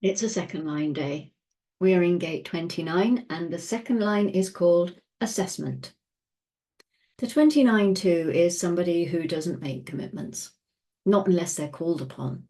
It's a second line day. We're in gate 29 and the second line is called assessment. The 29-2 is somebody who doesn't make commitments, not unless they're called upon.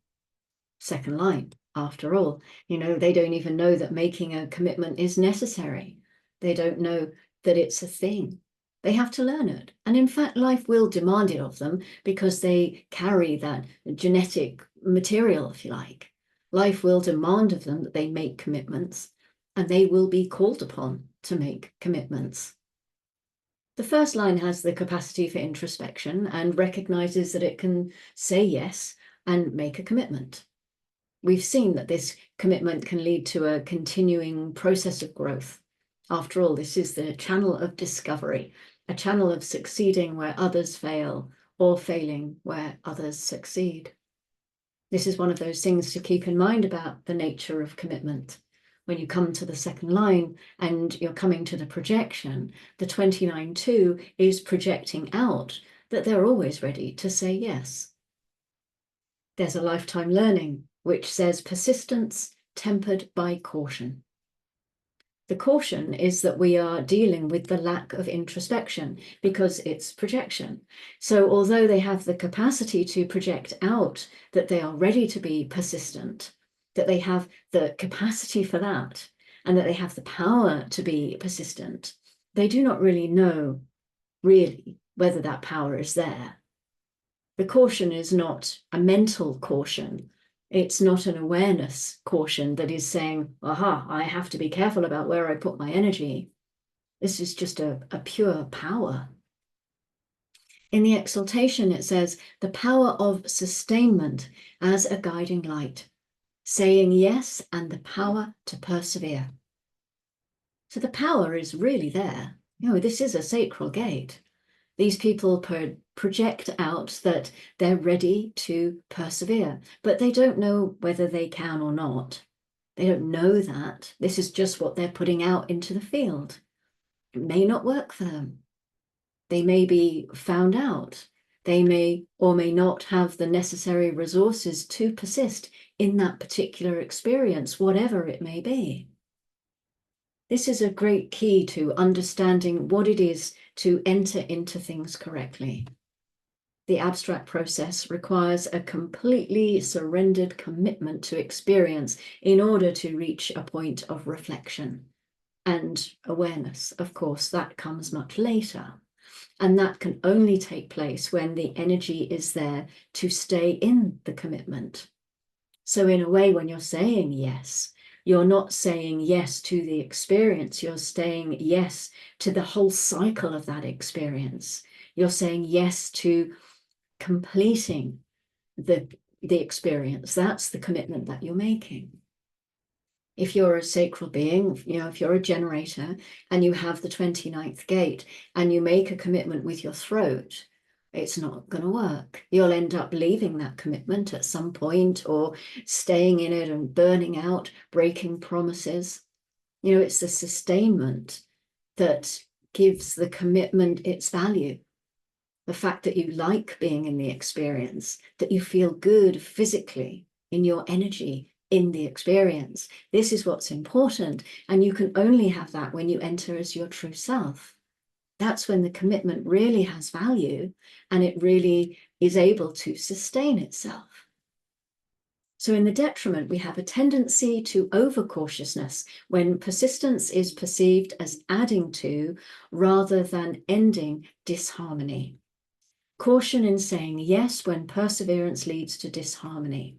Second line, after all, they don't even know that making a commitment is necessary. They don't know that it's a thing. They have to learn it. And in fact, life will demand it of them because they carry that genetic material, if you like. Life will demand of them that they make commitments, and they will be called upon to make commitments. The first line has the capacity for introspection and recognizes that it can say yes and make a commitment. We've seen that this commitment can lead to a continuing process of growth. After all, this is the channel of discovery, a channel of succeeding where others fail or failing where others succeed. This is one of those things to keep in mind about the nature of commitment. When you come to the second line and you're coming to the projection, the 29-2 is projecting out that they're always ready to say yes. There's a lifetime learning which says persistence tempered by caution. The caution is that we are dealing with the lack of introspection because it's projection. So although they have the capacity to project out that they are ready to be persistent, that they have the capacity for that, and that they have the power to be persistent, they do not really know whether that power is there. The caution is not a mental caution. It's not an awareness caution that is saying, aha, I have to be careful about where I put my energy. This is just a pure power. In the exaltation, it says, the power of sustainment as a guiding light, saying yes and the power to persevere. So the power is really there. This is a sacral gate. These people project out that they're ready to persevere, but they don't know whether they can or not. They don't know that. This is just what they're putting out into the field. It may not work for them. They may be found out. They may or may not have the necessary resources to persist in that particular experience, whatever it may be. This is a great key to understanding what it is to enter into things correctly. The abstract process requires a completely surrendered commitment to experience in order to reach a point of reflection and awareness. Of course, that comes much later. And that can only take place when the energy is there to stay in the commitment. So in a way, when you're saying yes, you're not saying yes to the experience, you're saying yes to the whole cycle of that experience. You're saying yes to completing the experience. That's the commitment that you're making. If you're a sacral being, if you're a generator and you have the 29th gate and you make a commitment with your throat, it's not going to work. You'll end up leaving that commitment at some point or staying in it and burning out, breaking promises. It's the sustainment that gives the commitment its value. The fact that you like being in the experience, that you feel good physically in your energy in the experience. This is what's important. And you can only have that when you enter as your true self. That's when the commitment really has value and it really is able to sustain itself. So in the detriment, we have a tendency to overcautiousness when persistence is perceived as adding to rather than ending disharmony. Caution in saying yes when perseverance leads to disharmony.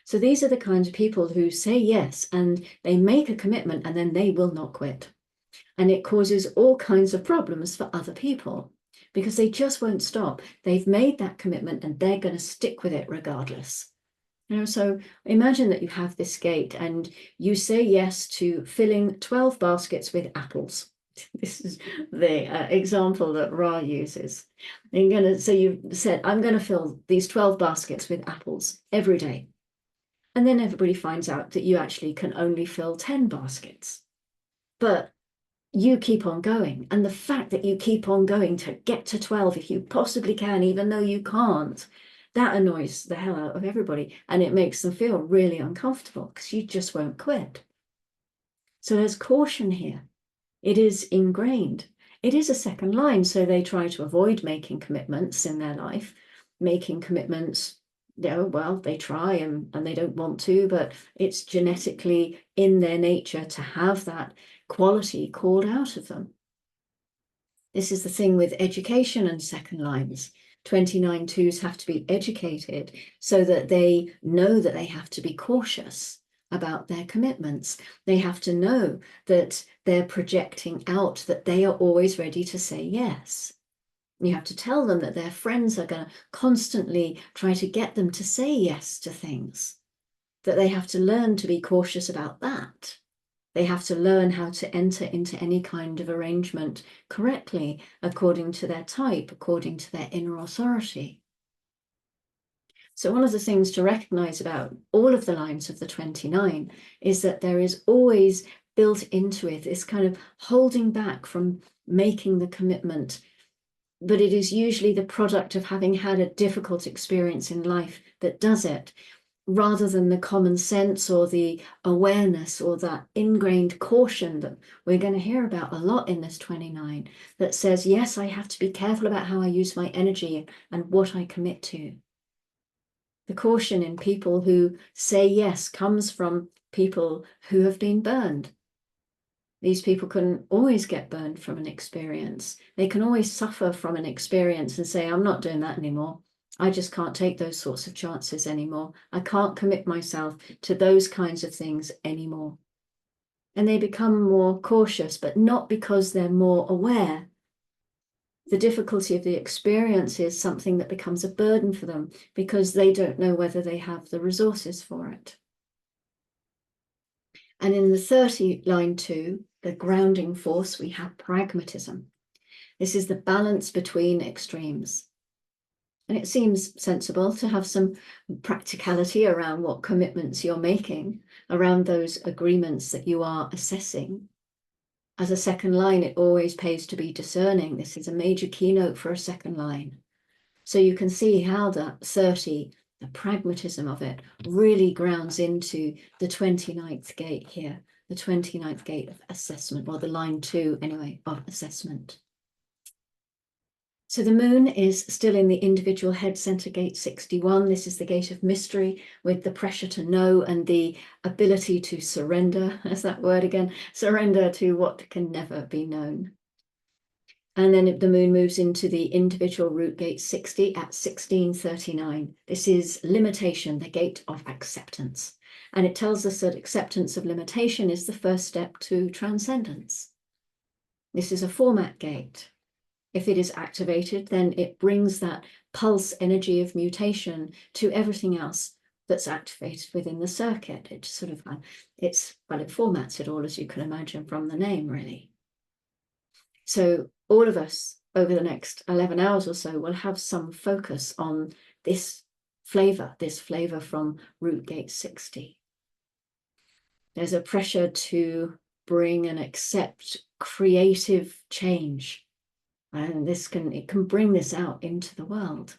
So these are the kinds of people who say yes and they make a commitment and then they will not quit. And it causes all kinds of problems for other people because they just won't stop. They've made that commitment and they're going to stick with it regardless. So imagine that you have this gate and you say yes to filling 12 baskets with apples. This is the example that Ra uses. So you've said, I'm going to fill these 12 baskets with apples every day. And then everybody finds out that you actually can only fill 10 baskets. But you keep on going. And the fact that you keep on going to get to 12, if you possibly can, even though you can't, That annoys the hell out of everybody, and it makes them feel really uncomfortable because you just won't quit. So there's caution here. It is ingrained. It is a second line, so they try to avoid making commitments in their life. Making commitments, well, they try and they don't want to, but it's genetically in their nature to have that quality called out of them. This is the thing with education and second lines. 29-2s have to be educated so that they know that they have to be cautious about their commitments. They have to know that they're projecting out that they are always ready to say yes. You have to tell them that their friends are going to constantly try to get them to say yes to things, that they have to learn to be cautious about that. They have to learn how to enter into any kind of arrangement correctly, according to their type, according to their inner authority. So one of the things to recognize about all of the lines of the 29 is that there is always built into it this kind of holding back from making the commitment, but it is usually the product of having had a difficult experience in life that does it, rather than the common sense or the awareness or that ingrained caution that we're going to hear about a lot in this 29, that says, yes, I have to be careful about how I use my energy and what I commit to. The caution in people who say yes comes from people who have been burned. These people can always get burned from an experience. They can always suffer from an experience and say, I'm not doing that anymore. I just can't take those sorts of chances anymore. I can't commit myself to those kinds of things anymore. And they become more cautious, but not because they're more aware. The difficulty of the experience is something that becomes a burden for them because they don't know whether they have the resources for it. And in the 30 line 2, the grounding force, we have pragmatism. This is the balance between extremes. And it seems sensible to have some practicality around what commitments you're making, around those agreements that you are assessing. As a second line, it always pays to be discerning. This is a major keynote for a second line. So you can see how that 30, the pragmatism of it, really grounds into the 29th gate here, the 29th gate of assessment, or the line 2 anyway, of assessment. So the moon is still in the individual head center, gate 61. This is the gate of mystery, with the pressure to know and the ability to surrender. There's that word again, surrender to what can never be known. And then the moon moves into the individual root, gate 60, at 1639. This is limitation, the gate of acceptance. And it tells us that acceptance of limitation is the first step to transcendence. This is a format gate. If it is activated, then it brings that pulse energy of mutation to everything else that's activated within the circuit. It sort of, it formats it all, as you can imagine from the name, really. So all of us over the next 11 hours or so will have some focus on this flavor from root gate 60. There's a pressure to bring and accept creative change. And it can bring this out into the world.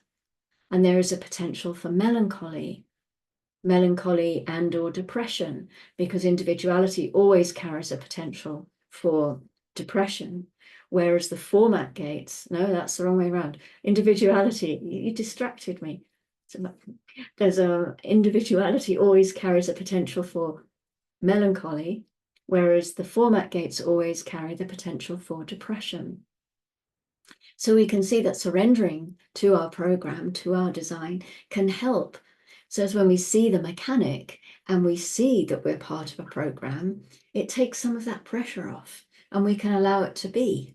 And there is a potential for melancholy and or depression, because individuality always carries a potential for depression. Whereas the format gates, no, that's the wrong way around. Individuality, you distracted me. There's individuality always carries a potential for melancholy, whereas the format gates always carry the potential for depression. So we can see that surrendering to our program, to our design, can help. So as when we see the mechanic and we see that we're part of a program, it takes some of that pressure off and we can allow it to be.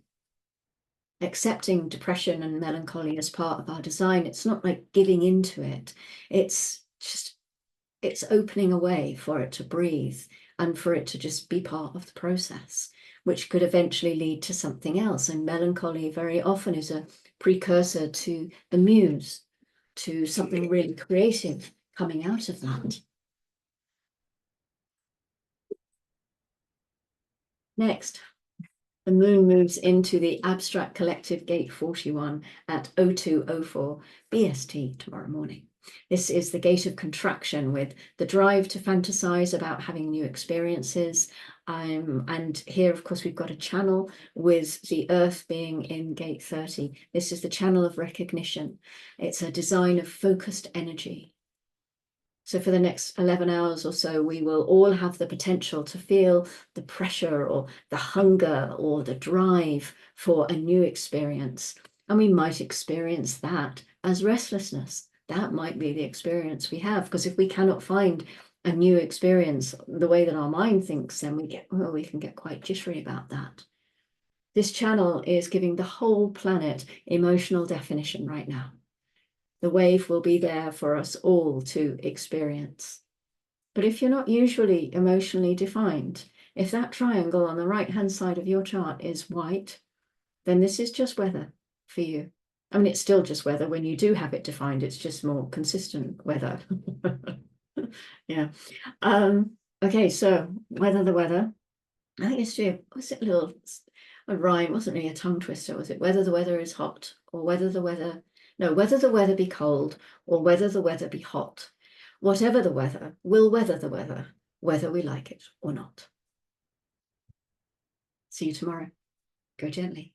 Accepting depression and melancholy as part of our design, it's not like giving into it. It's opening a way for it to breathe and for it to just be part of the process, which could eventually lead to something else. And melancholy very often is a precursor to the muse, to something really creative coming out of that. Next, the moon moves into the abstract collective gate 41 at 0204 BST tomorrow morning. This is the gate of contraction, with the drive to fantasize about having new experiences. And here, of course, we've got a channel with the Earth being in gate 30. This is the channel of recognition. It's a design of focused energy. So for the next 11 hours or so, we will all have the potential to feel the pressure or the hunger or the drive for a new experience. And we might experience that as restlessness. That might be the experience we have, because if we cannot find a new experience the way that our mind thinks, then we can get quite jittery about that. This channel is giving the whole planet emotional definition right now. The wave will be there for us all to experience. But if you're not usually emotionally defined, if that triangle on the right-hand side of your chart is white, then this is just weather for you. I mean, it's still just weather when you do have it defined. It's just more consistent weather. Yeah. Okay, so weather the weather. I used to, was it a rhyme? Wasn't really a tongue twister, was it? Whether the weather is hot or whether the weather, no, whether the weather be cold or whether the weather be hot. Whatever the weather, we'll weather the weather, whether we like it or not. See you tomorrow. Go gently.